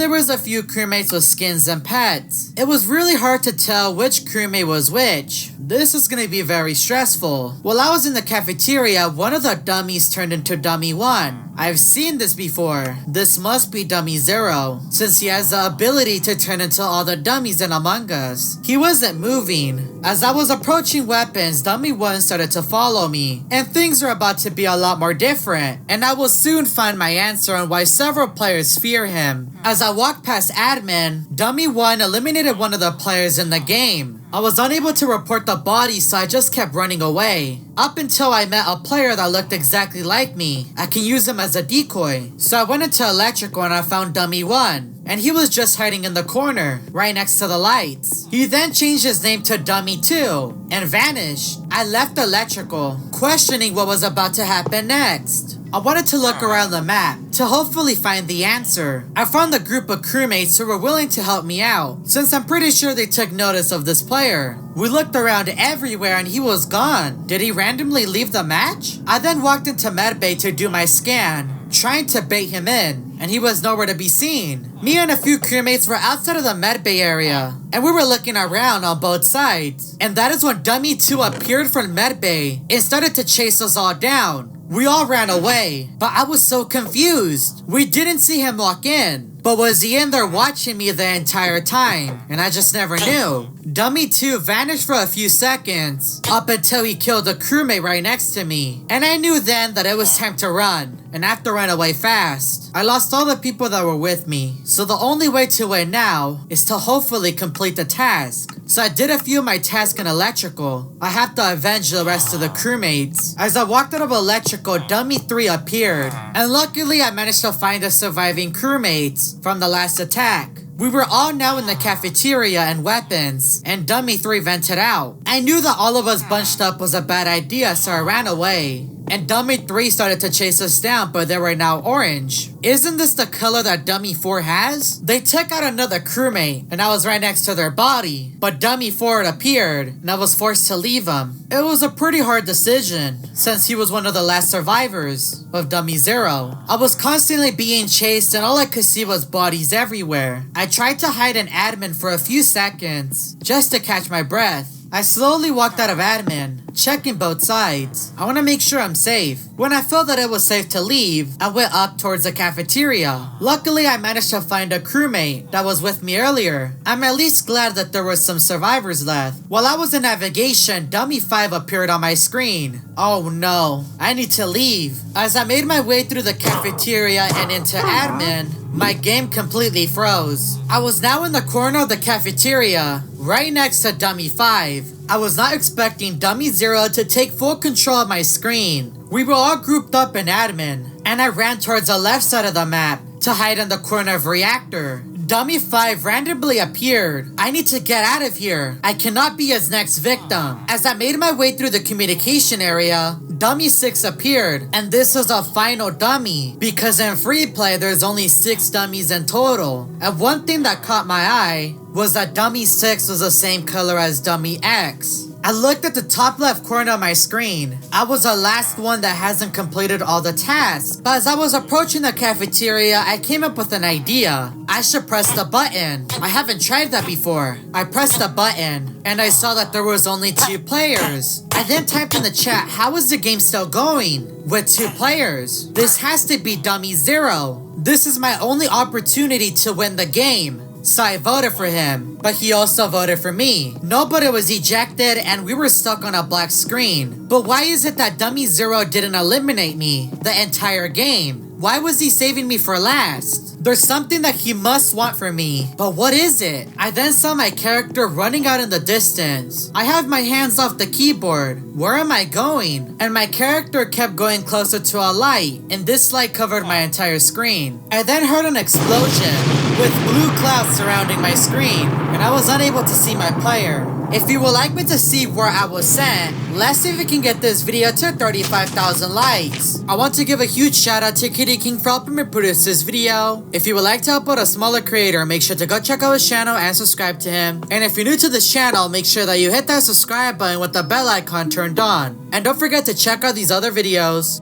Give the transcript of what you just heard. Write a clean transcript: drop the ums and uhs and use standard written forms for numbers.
There was a few crewmates with skins and pets. It was really hard to tell which crewmate was which. This is gonna be very stressful. While I was in the cafeteria, one of the dummies turned into Dummy 1. I've seen this before. This must be Dummy 0, since he has the ability to turn into all the dummies in Among Us. He wasn't moving. As I was approaching weapons, Dummy 1 started to follow me, and things are about to be a lot more different, and I will soon find my answer on why several players fear him. As I walked past admin, Dummy 1 eliminated one of the players in the game. I was unable to report the body, so I just kept running away. Up until I met a player that looked exactly like me. I can use him as a decoy. So I went into electrical and I found Dummy 1. And he was just hiding in the corner, right next to the lights. He then changed his name to Dummy 2 and vanished. I left electrical, questioning what was about to happen next. I wanted to look around the map to hopefully find the answer. I found a group of crewmates who were willing to help me out, since I'm pretty sure they took notice of this player. We looked around everywhere and he was gone. Did he randomly leave the match? I then walked into medbay to do my scan, trying to bait him in, and he was nowhere to be seen. Me and a few crewmates were outside of the medbay area, and we were looking around on both sides. And that is when Dummy 2 appeared from medbay and started to chase us all down. We all ran away, but I was so confused. We didn't see him walk in, but was he in there watching me the entire time? And I just never knew. Dummy 2 vanished for a few seconds, up until he killed a crewmate right next to me. And I knew then that it was time to run, and I have to run away fast. I lost all the people that were with me, so the only way to win now is to hopefully complete the task. So I did a few of my tasks in electrical. I have to avenge the rest of the crewmates. As I walked out of electrical, Dummy 3 appeared, and luckily I managed to find the surviving crewmates from the last attack. We were all now in the cafeteria and weapons, and Dummy 3 vented out. I knew that all of us bunched up was a bad idea, so I ran away. And Dummy 3 started to chase us down, but they were now orange. Isn't this the color that Dummy 4 has? They took out another crewmate, and I was right next to their body. But Dummy 4 had appeared, and I was forced to leave him. It was a pretty hard decision, since he was one of the last survivors of Dummy 0. I was constantly being chased, and all I could see was bodies everywhere. I tried to hide in admin for a few seconds, just to catch my breath. I slowly walked out of admin, checking both sides. I want to make sure I'm safe. When I felt that it was safe to leave, I went up towards the cafeteria. Luckily, I managed to find a crewmate that was with me earlier. I'm at least glad that there were some survivors left. While I was in navigation, Dummy 5 appeared on my screen. Oh no, I need to leave. As I made my way through the cafeteria and into admin, my game completely froze. I was now in the corner of the cafeteria, right next to Dummy 5. I was not expecting Dummy 0 to take full control of my screen. We were all grouped up in admin, and I ran towards the left side of the map to hide in the corner of reactor. Dummy 5 randomly appeared. I need to get out of here. I cannot be his next victim. As I made my way through the communication area, Dummy 6 appeared, and this was a final dummy, because in free play there's only 6 dummies in total. And one thing that caught my eye was that Dummy 6 was the same color as Dummy X. I looked at the top left corner of my screen. I was the last one that hasn't completed all the tasks. But as I was approaching the cafeteria, I came up with an idea. I should press the button. I haven't tried that before. I pressed the button, and I saw that there was only 2 players. I then typed in the chat, how is the game still going with 2 players? This has to be Dummy 0. This is my only opportunity to win the game. So I voted for him, but he also voted for me. Nobody was ejected and we were stuck on a black screen. But why is it that Dummy 0 didn't eliminate me the entire game? Why was he saving me for last? There's something that he must want from me, but what is it? I then saw my character running out in the distance. I have my hands off the keyboard. Where am I going? And my character kept going closer to a light, and this light covered my entire screen. I then heard an explosion with blue clouds surrounding my screen, and I was unable to see my player. If you would like me to see where I was sent, let's see if we can get this video to 35,000 likes. I want to give a huge shout out to Kitty King for helping me produce this video. If you would like to help out a smaller creator, make sure to go check out his channel and subscribe to him. And if you're new to this channel, make sure that you hit that subscribe button with the bell icon turned on. And don't forget to check out these other videos.